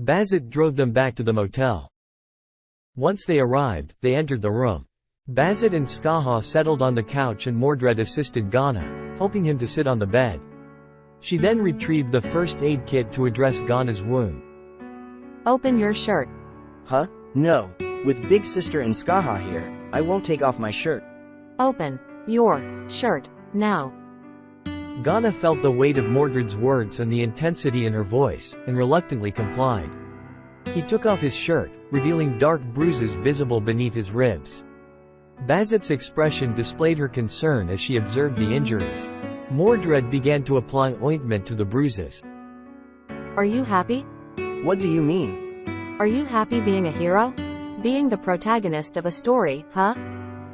Bazit drove them back to the motel. Once they arrived, they entered the room. Bazit and Skaha settled on the couch and Mordred assisted Ghana, helping him to sit on the bed. She then retrieved the first aid kit to address Ghana's wound. Open your shirt. Huh? No. With Big Sister and Skaha here, I won't take off my shirt. Open your shirt, now. Ghana felt the weight of Mordred's words and the intensity in her voice, and reluctantly complied. He took off his shirt, revealing dark bruises visible beneath his ribs. Bazit's expression displayed her concern as she observed the injuries. Mordred began to apply ointment to the bruises. Are you happy? What do you mean? Are you happy being a hero? Being the protagonist of a story, huh?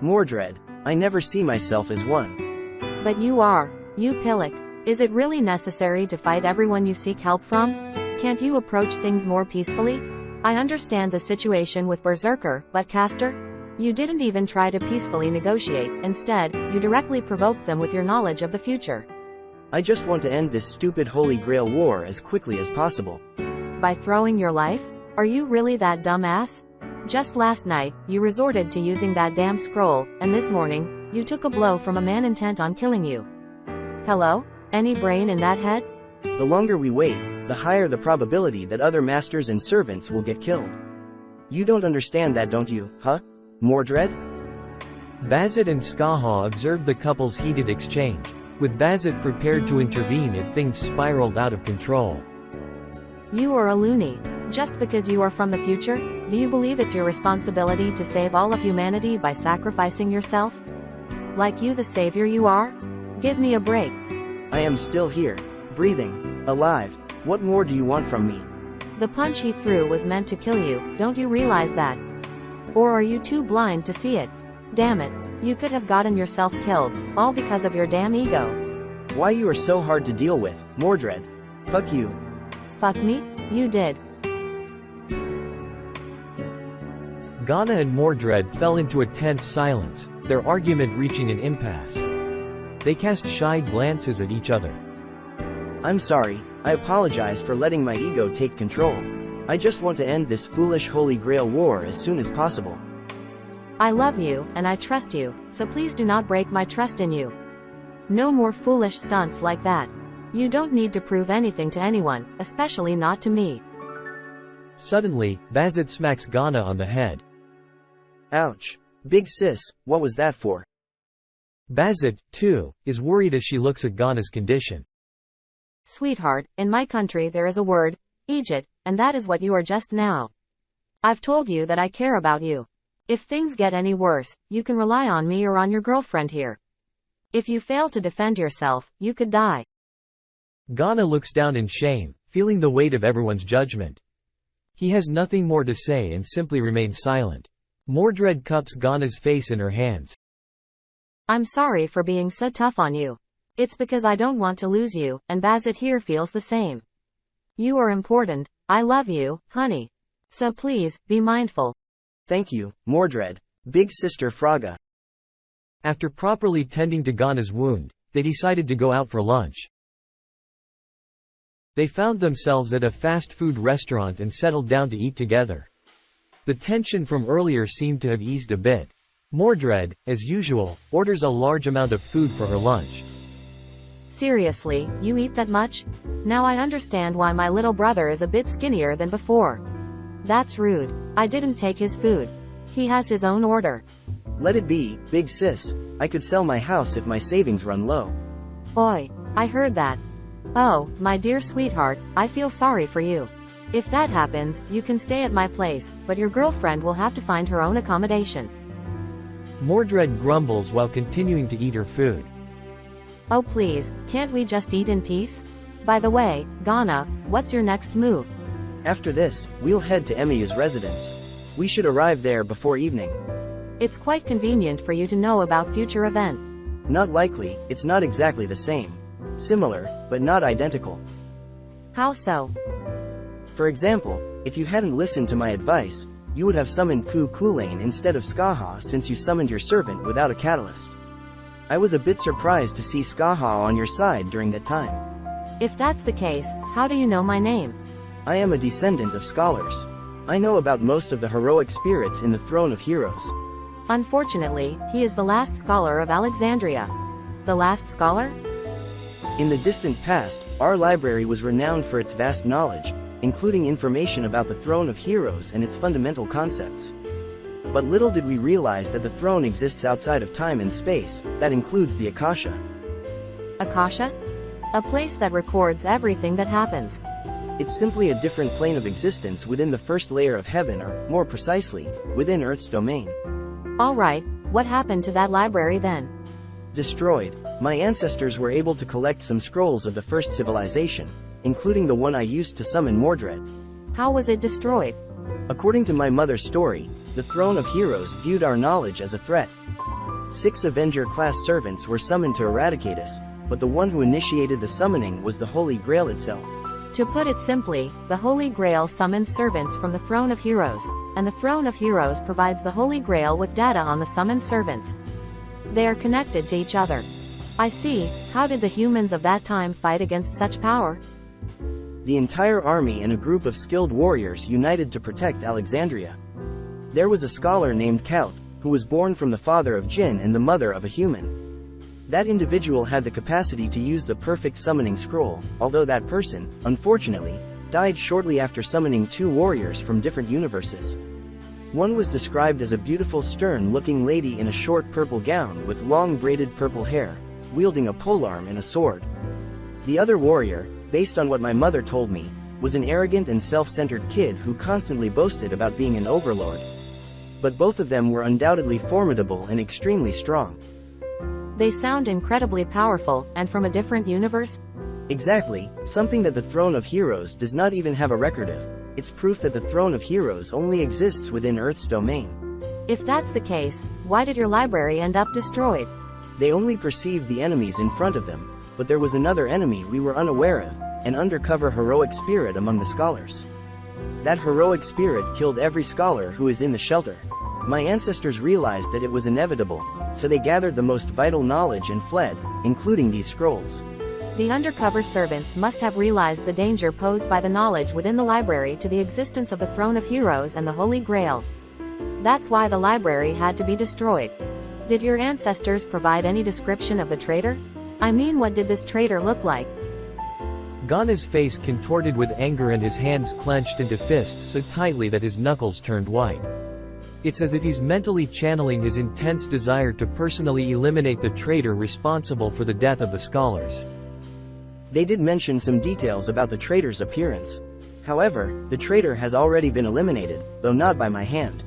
Mordred, I never see myself as one. But you are. You Pillock. Is it really necessary to fight everyone you seek help from? Can't you approach things more peacefully? I understand the situation with Berserker, but Caster? You didn't even try to peacefully negotiate, instead, you directly provoked them with your knowledge of the future. I just want to end this stupid Holy Grail war as quickly as possible. By throwing your life? Are you really that dumbass? Just last night, you resorted to using that damn scroll, and this morning, you took a blow from a man intent on killing you. Hello? Any brain in that head? The longer we wait, the higher the probability that other masters and servants will get killed. You don't understand that, don't you, huh? Mordred? Bazit and Skaha observed the couple's heated exchange, with Bazit prepared to intervene if things spiraled out of control. You are a loony. Just because you are from the future, do you believe it's your responsibility to save all of humanity by sacrificing yourself? Like you the savior you are? Give me a break. I am still here, breathing, alive. What more do you want from me? The punch he threw was meant to kill you, don't you realize that? Or are you too blind to see it? Damn it, you could have gotten yourself killed, all because of your damn ego. Why you are so hard to deal with, Mordred? Fuck you. Fuck me? You did. Ghana and Mordred fell into a tense silence, their argument reaching an impasse. They cast shy glances at each other. I'm sorry, I apologize for letting my ego take control. I just want to end this foolish Holy Grail war as soon as possible. I love you, and I trust you, so please do not break my trust in you. No more foolish stunts like that. You don't need to prove anything to anyone, especially not to me. Suddenly, Bazit smacks Ghana on the head. Ouch. Big sis, what was that for? Bazit, too, is worried as she looks at Ghana's condition. Sweetheart, in my country there is a word, Egypt, and that is what you are just now. I've told you that I care about you. If things get any worse, you can rely on me or on your girlfriend here. If you fail to defend yourself, you could die. Ghana looks down in shame, feeling the weight of everyone's judgment. He has nothing more to say and simply remains silent. Mordred cups Ghana's face in her hands. I'm sorry for being so tough on you. It's because I don't want to lose you, and Bazit here feels the same. You are important. I love you, honey. So please, be mindful. Thank you, Mordred. Big Sister Fraga. After properly tending to Ghana's wound, they decided to go out for lunch. They found themselves at a fast food restaurant and settled down to eat together. The tension from earlier seemed to have eased a bit. Mordred, as usual, orders a large amount of food for her lunch. Seriously, you eat that much? Now I understand why my little brother is a bit skinnier than before. That's rude. I didn't take his food. He has his own order. Let it be, big sis. I could sell my house if my savings run low. Oi, I heard that. Oh, my dear sweetheart, I feel sorry for you. If that happens, you can stay at my place, but your girlfriend will have to find her own accommodation. Mordred grumbles while continuing to eat her food. Oh please, can't we just eat in peace? By the way, Ghana, what's your next move? After this, we'll head to Emiya's residence. We should arrive there before evening. It's quite convenient for you to know about future event. Not likely, it's not exactly the same. Similar, but not identical. How so? For example, if you hadn't listened to my advice, you would have summoned Kulain instead of Skaha since you summoned your servant without a catalyst. I was a bit surprised to see Skaha on your side during that time. If that's the case, how do you know my name? I am a descendant of scholars. I know about most of the heroic spirits in the Throne of Heroes. Unfortunately, he is the last scholar of Alexandria. The last scholar? In the distant past, our library was renowned for its vast knowledge, including information about the Throne of Heroes and its fundamental concepts. But little did we realize that the throne exists outside of time and space, that includes the Akasha. Akasha? A place that records everything that happens. It's simply a different plane of existence within the first layer of heaven, or, more precisely, within Earth's domain. Alright, what happened to that library then? Destroyed. My ancestors were able to collect some scrolls of the first civilization, including the one I used to summon Mordred. How was it destroyed? According to my mother's story, the Throne of Heroes viewed our knowledge as a threat. 6 Avenger-class servants were summoned to eradicate us, but the one who initiated the summoning was the Holy Grail itself. To put it simply, the Holy Grail summons servants from the Throne of Heroes, and the Throne of Heroes provides the Holy Grail with data on the summoned servants. They are connected to each other. I see. How did the humans of that time fight against such power? The entire army and a group of skilled warriors united to protect Alexandria. There was a scholar named Kaut, who was born from the father of Jinn and the mother of a human. That individual had the capacity to use the perfect summoning scroll, although that person, unfortunately, died shortly after summoning 2 warriors from different universes. One was described as a beautiful stern-looking lady in a short purple gown with long braided purple hair, wielding a polearm and a sword. The other warrior, based on what my mother told me, was an arrogant and self-centered kid who constantly boasted about being an overlord. But both of them were undoubtedly formidable and extremely strong. They sound incredibly powerful, and from a different universe? Exactly, something that the Throne of Heroes does not even have a record of. It's proof that the Throne of Heroes only exists within Earth's domain. If that's the case, why did your library end up destroyed? They only perceived the enemies in front of them, but there was another enemy we were unaware of, an undercover heroic spirit among the scholars. That heroic spirit killed every scholar who is in the shelter. My ancestors realized that it was inevitable, so they gathered the most vital knowledge and fled, including these scrolls. The undercover servants must have realized the danger posed by the knowledge within the library to the existence of the Throne of Heroes and the Holy Grail. That's why the library had to be destroyed. Did your ancestors provide any description of the traitor? I mean, what did this traitor look like? Ghana's face contorted with anger and his hands clenched into fists so tightly that his knuckles turned white. It's as if he's mentally channeling his intense desire to personally eliminate the traitor responsible for the death of the scholars. They did mention some details about the traitor's appearance. However, the traitor has already been eliminated, though not by my hand.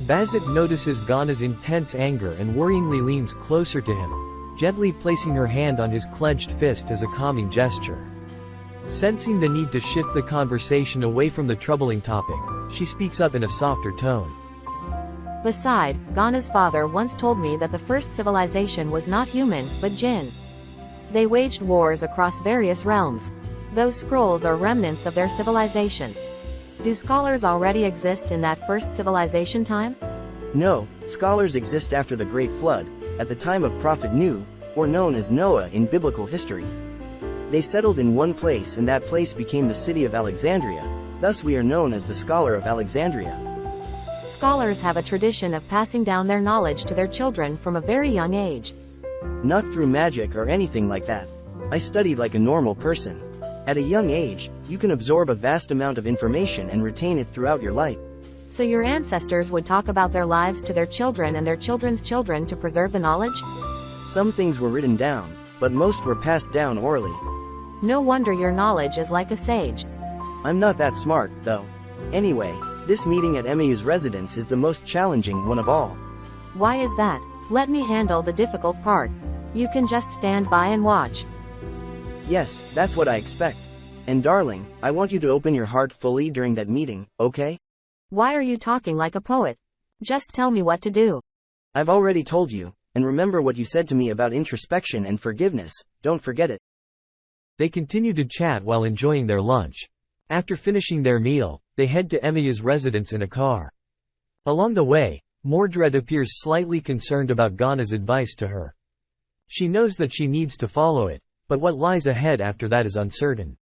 Bazit notices Ghana's intense anger and worryingly leans closer to him, gently placing her hand on his clenched fist as a calming gesture. Sensing the need to shift the conversation away from the troubling topic, she speaks up in a softer tone. Beside, Ghana's father once told me that the first civilization was not human, but Jinn. They waged wars across various realms. Those scrolls are remnants of their civilization. Do scholars already exist in that first civilization time? No, scholars exist after the Great Flood, at the time of Prophet Nuh, or known as Noah in biblical history. They settled in one place, and that place became the city of Alexandria. Thus we are known as the Scholar of Alexandria. Scholars have a tradition of passing down their knowledge to their children from a very young age. Not through magic or anything like that. I studied like a normal person. At a young age, you can absorb a vast amount of information and retain it throughout your life. So your ancestors would talk about their lives to their children and their children's children to preserve the knowledge? Some things were written down, but most were passed down orally. No wonder your knowledge is like a sage. I'm not that smart, though. Anyway, this meeting at Emiu's residence is the most challenging one of all. Why is that? Let me handle the difficult part. You can just stand by and watch. Yes, that's what I expect. And darling, I want you to open your heart fully during that meeting, okay? Why are you talking like a poet? Just tell me what to do. I've already told you, and remember what you said to me about introspection and forgiveness, don't forget it. They continue to chat while enjoying their lunch. After finishing their meal, they head to Emiya's residence in a car. Along the way, Mordred appears slightly concerned about Ghana's advice to her. She knows that she needs to follow it, but what lies ahead after that is uncertain.